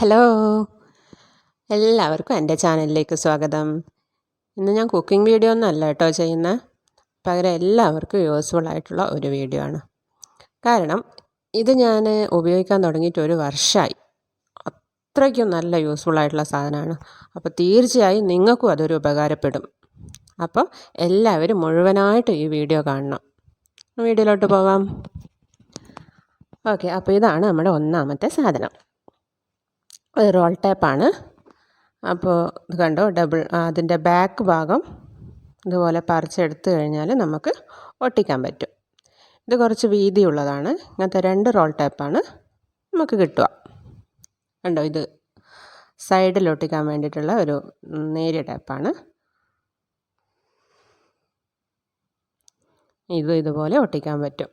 Hello, എല്ലാവർക്കും എൻ്റെ ചാനലിലേക്ക് സ്വാഗതം. ഇന്ന് ഞാൻ കുക്കിംഗ് വീഡിയോ ഒന്നും അല്ല കേട്ടോ ചെയ്യുന്നത്. പകരം എല്ലാവർക്കും യൂസ്ഫുൾ ആയിട്ടുള്ള ഒരു വീഡിയോ ആണ്. കാരണം ഇത് ഞാൻ ഉപയോഗിക്കാൻ തുടങ്ങിയിട്ട് ഒരു വർഷമായി. അത്രയ്ക്കും നല്ല യൂസ്ഫുൾ ആയിട്ടുള്ള സാധനമാണ്. അപ്പോൾ തീർച്ചയായും നിങ്ങൾക്കും അതൊരു ഉപകാരപ്പെടും. അപ്പോൾ എല്ലാവരും മുഴുവനായിട്ട് ഈ വീഡിയോ കാണണം. വീഡിയോയിലോട്ട് പോകാം. ഓക്കെ, അപ്പോൾ ഇതാണ് നമ്മുടെ ഒന്നാമത്തെ സാധനം. ഒരു റോൾ ടേപ്പാണ്. അപ്പോൾ ഇത് കണ്ടോ, അതിൻ്റെ ബാക്ക് ഭാഗം ഇതുപോലെ പറിച്ചെടുത്ത് കഴിഞ്ഞാൽ നമുക്ക് ഒട്ടിക്കാൻ പറ്റും. ഇത് കുറച്ച് വീതിയുള്ളതാണ്. ഇങ്ങനത്തെ 2 റോൾ ടേപ്പാണ് നമുക്ക് കിട്ടുക. കണ്ടോ, ഇത് സൈഡിൽ ഒട്ടിക്കാൻ വേണ്ടിയിട്ടുള്ള ഒരു നേരിയ ടേപ്പാണ്. ഇതുപോലെ ഒട്ടിക്കാൻ പറ്റും.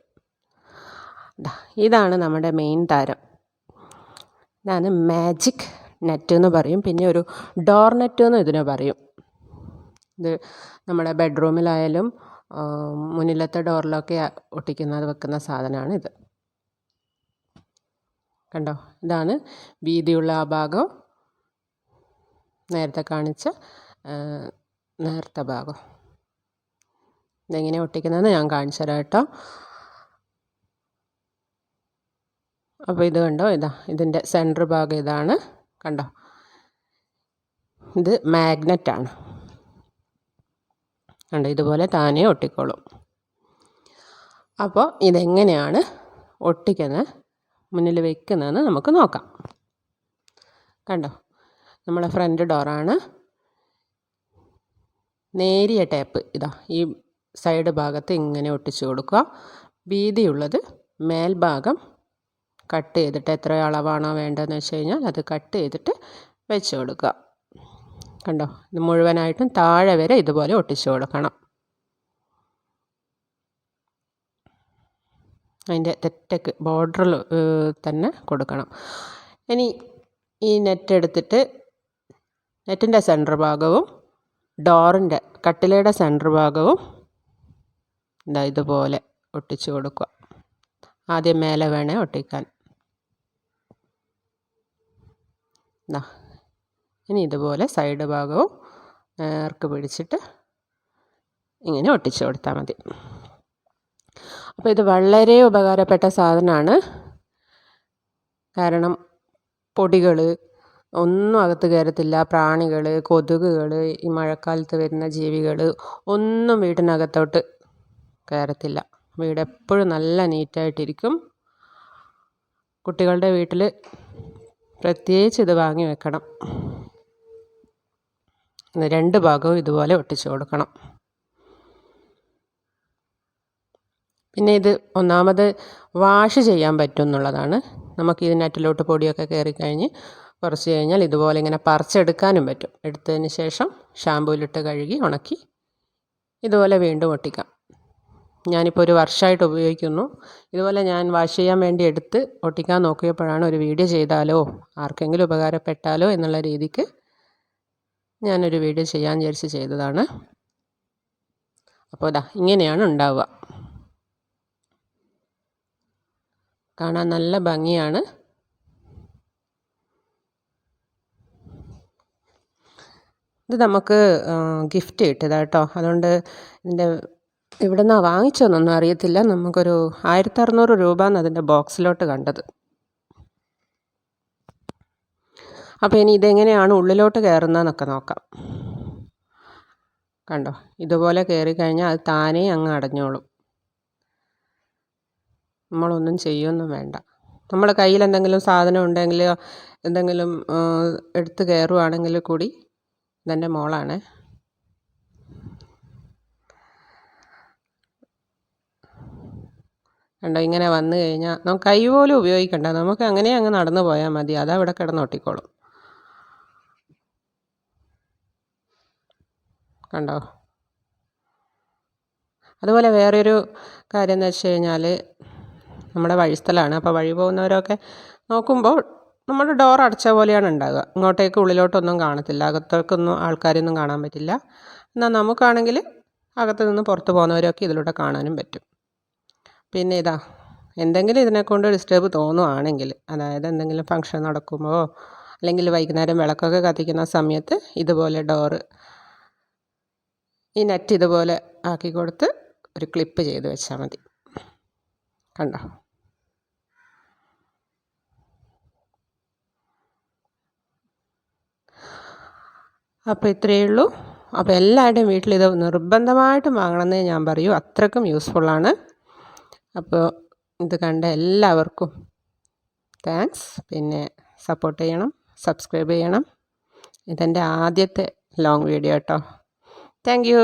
ഇതാണ് നമ്മുടെ മെയിൻ താരം. ഇതാണ് മാജിക് നെറ്റ് എന്ന് പറയും. പിന്നെ ഒരു ഡോർ നെറ്റ് എന്ന് ഇതിനെ പറയും. ഇത് നമ്മുടെ ബെഡ്റൂമിലായാലും മുന്നിലത്തെ ഡോറിലൊക്കെ വെക്കുന്ന സാധനമാണ് ഇത്. കണ്ടോ, ഇതാണ് വീതിയുള്ള ആ ഭാഗം, നേരത്തെ കാണിച്ച നേരത്തെ ഭാഗം. ഇതെങ്ങനെ ഒട്ടിക്കുന്നതെന്ന് ഞാൻ കാണിച്ചു തരാം കേട്ടോ. അപ്പോൾ ഇത് കണ്ടോ, ഇതിൻ്റെ സെൻറ്റർ ഭാഗം ഇതാണ്. കണ്ടോ, ഇത് മാഗ്നറ്റാണ്. കണ്ടോ, ഇതുപോലെ താനേ ഒട്ടിക്കോളും. അപ്പോൾ ഇതെങ്ങനെയാണ് ഒട്ടിക്കുന്നത്, മുന്നിൽ വയ്ക്കുന്നതെന്ന് നമുക്ക് നോക്കാം. കണ്ടോ, നമ്മളെ ഫ്രണ്ട് ഡോറാണ്. നേരിയ ടേപ്പ് ഈ സൈഡ് ഭാഗത്ത് ഇങ്ങനെ ഒട്ടിച്ചു കൊടുക്കുക. വീതിയുള്ളത് മേൽഭാഗം കട്ട് ചെയ്തിട്ട്, എത്ര അളവാണോ വേണ്ടതെന്ന് വെച്ച് കഴിഞ്ഞാൽ അത് കട്ട് ചെയ്തിട്ട് വെച്ച് കൊടുക്കുക. കണ്ടോ, ഇത് മുഴുവനായിട്ടും താഴെ വരെ ഇതുപോലെ ഒട്ടിച്ചു കൊടുക്കണം. അതിൻ്റെ തെറ്റക്ക് ബോർഡറിൽ തന്നെ കൊടുക്കണം. ഇനി ഈ നെറ്റ് എടുത്തിട്ട് നെറ്റിൻ്റെ സെൻറ്റർ ഭാഗവും ഡോറിൻ്റെ കട്ടിലയുടെ സെൻറ്റർ ഭാഗവും ഇതുപോലെ ഒട്ടിച്ചു കൊടുക്കുക. ആദ്യം മേലെ വേണേ ഒട്ടിക്കാൻ. ഇനി ഇതുപോലെ സൈഡ് ഭാഗവും നേർക്ക് പിടിച്ചിട്ട് ഇങ്ങനെ ഒട്ടിച്ചു കൊടുത്താൽ മതി. അപ്പോൾ ഇത് വളരെ ഉപകാരപ്പെട്ട സാധനമാണ്. കാരണം പൊടികൾ ഒന്നും അകത്ത് കയറത്തില്ല. പ്രാണികൾ, കൊതുകുകൾ, ഈ മഴക്കാലത്ത് വരുന്ന ജീവികൾ ഒന്നും വീടിനകത്തോട്ട് കയറത്തില്ല. വീട് എപ്പോഴും നല്ല നീറ്റായിട്ടിരിക്കും. കുട്ടികളുടെ വീട്ടിൽ പ്രത്യേകിച്ച് ഇത് വാങ്ങി വെക്കണം. 2 ഭാഗവും ഇതുപോലെ ഒട്ടിച്ചു കൊടുക്കണം. പിന്നെ ഇത് ഒന്നാമത് വാഷ് ചെയ്യാൻ പറ്റും എന്നുള്ളതാണ്. നമുക്ക് ഇതിനകത്തിലോട്ട് പൊടിയൊക്കെ കയറിക്കഴിഞ്ഞ് കുറച്ച് കഴിഞ്ഞാൽ ഇതുപോലെ ഇങ്ങനെ പറിച്ചെടുക്കാനും പറ്റും. എടുത്തതിന് ശേഷം ഷാമ്പൂവിലിട്ട് കഴുകി ഉണക്കി ഇതുപോലെ വീണ്ടും ഒട്ടിക്കാം. ഞാനിപ്പോൾ ഒരു വർഷമായിട്ട് ഉപയോഗിക്കുന്നു. ഇതുപോലെ ഞാൻ വാഷ് ചെയ്യാൻ വേണ്ടി എടുത്ത് ഒട്ടിക്കാൻ നോക്കിയപ്പോഴാണ് ഒരു വീഡിയോ ചെയ്താലോ, ആർക്കെങ്കിലും ഉപകാരപ്പെട്ടാലോ എന്നുള്ള രീതിക്ക് ഞാനൊരു വീഡിയോ ചെയ്യാൻ വിചാരിച്ച് ചെയ്തതാണ്. അപ്പോൾ ഇങ്ങനെയാണ് ഉണ്ടാവുക. കാണാൻ നല്ല ഭംഗിയാണ്. ഇത് നമുക്ക് ഗിഫ്റ്റ് കിട്ടിയതാണ് കേട്ടോ. അതുകൊണ്ട് ഇതിൻ്റെ ഇവിടെ നിന്നാണ് വാങ്ങിച്ചതെന്നൊന്നും അറിയത്തില്ല. നമുക്കൊരു 1600 രൂപയാണ് അതിൻ്റെ ബോക്സിലോട്ട് കണ്ടത്. അപ്പോൾ ഇനി ഇതെങ്ങനെയാണ് ഉള്ളിലോട്ട് കയറുന്നതെന്നൊക്കെ നോക്കാം. കണ്ടോ, ഇതുപോലെ കയറിക്കഴിഞ്ഞാൽ അത് താനേ അങ്ങ് അടഞ്ഞോളും. നമ്മളൊന്നും ചെയ്യൊന്നും വേണ്ട. നമ്മുടെ കയ്യിൽ എന്തെങ്കിലും സാധനം ഉണ്ടെങ്കിൽ എന്തെങ്കിലും എടുത്ത് കയറുവാണെങ്കിൽ കൂടി, ഇതെൻ്റെ മോളാണ്, കണ്ടോ, ഇങ്ങനെ വന്നു കഴിഞ്ഞാൽ നമുക്ക് കൈ പോലും ഉപയോഗിക്കണ്ട. നമുക്ക് അങ്ങനെ അങ്ങ് നടന്നു പോയാൽ മതി. അതവിടെ കിടന്ന് ഒട്ടിക്കോളും. കണ്ടോ. അതുപോലെ വേറൊരു കാര്യം എന്ന് വെച്ച് കഴിഞ്ഞാൽ, നമ്മുടെ വഴിസ്ഥലമാണ്. അപ്പോൾ വഴി പോകുന്നവരൊക്കെ നോക്കുമ്പോൾ നമ്മുടെ ഡോർ അടച്ച പോലെയാണ് ഉണ്ടാവുക. ഇങ്ങോട്ടേക്ക് ഉള്ളിലോട്ടൊന്നും കാണത്തില്ല. അകത്തേക്കൊന്നും ആൾക്കാരൊന്നും കാണാൻ പറ്റില്ല. എന്നാൽ നമുക്കാണെങ്കിൽ അകത്ത് നിന്ന് പുറത്ത് പോകുന്നവരൊക്കെ ഇതിലൂടെ കാണാനും പറ്റും. പിന്നെ എന്തെങ്കിലും ഇതിനെക്കൊണ്ട് ഡിസ്റ്റർബ് തോന്നുവാണെങ്കിൽ, അതായത് എന്തെങ്കിലും ഫംഗ്ഷൻ നടക്കുമ്പോൾ അല്ലെങ്കിൽ വൈകുന്നേരം വിളക്കൊക്കെ കത്തിക്കുന്ന സമയത്ത് ഇതുപോലെ ഡോറ് ഈ നെറ്റ് ഇതുപോലെ ആക്കി കൊടുത്ത് ഒരു ക്ലിപ്പ് ചെയ്ത് വെച്ചാൽ മതി. കണ്ടോ? അപ്പോൾ ഇത്രയേ ഉള്ളൂ. അപ്പോൾ എല്ലാവരുടെയും വീട്ടിലിത് നിർബന്ധമായിട്ടും വാങ്ങണമെന്നേ ഞാൻ പറയൂ, അത്രയ്ക്കും യൂസ്ഫുള്ളാണ്. അപ്പോൾ ഇത് കണ്ട എല്ലാവർക്കും താങ്ക്സ്. പിന്നെ സപ്പോർട്ട് ചെയ്യണം, സബ്സ്ക്രൈബ് ചെയ്യണം. ഇതെൻ്റെ ആദ്യത്തെ ലോങ് വീഡിയോ കേട്ടോ. Thank you.